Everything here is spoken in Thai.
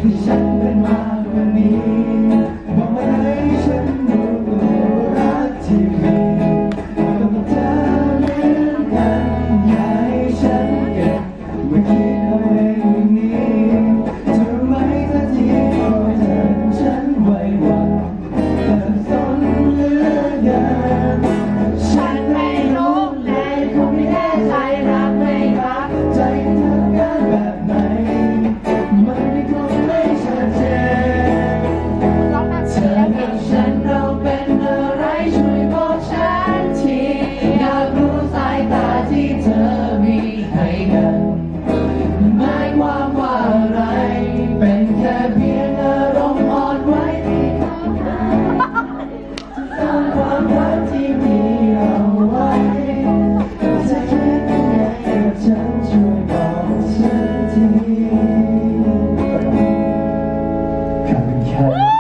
ที่ฉันเป็นมาวันนี้บอกมาให้ฉันรู้รักที่มีกับเธอเหมือนกันอยากให้ฉันเก็บไว้คิดเอาเองอย่างนี้เธอรู้ไหมเธอที่คอยเธอฉันไว้วันแต่สนเหลือเกินฉันไม่รู้เลยคงไม่แน่ใจรักไม่รักใจเธอกันแบบไหนมันไม่คงไม่ชัดเจนเธอกับฉันเราเป็นอะไรช่วยบอกฉันทีอยากรู้สายตาที่เธอมีให้กันหมายความว่าอะไรเป็นแค่เพียงอารมณ์อ่อนไหวที่เขาหาสร้างความรักที่มีเอาไว้จะคิดยังไงกับฉันช่วยบอกฉันทีขอบคุณครับ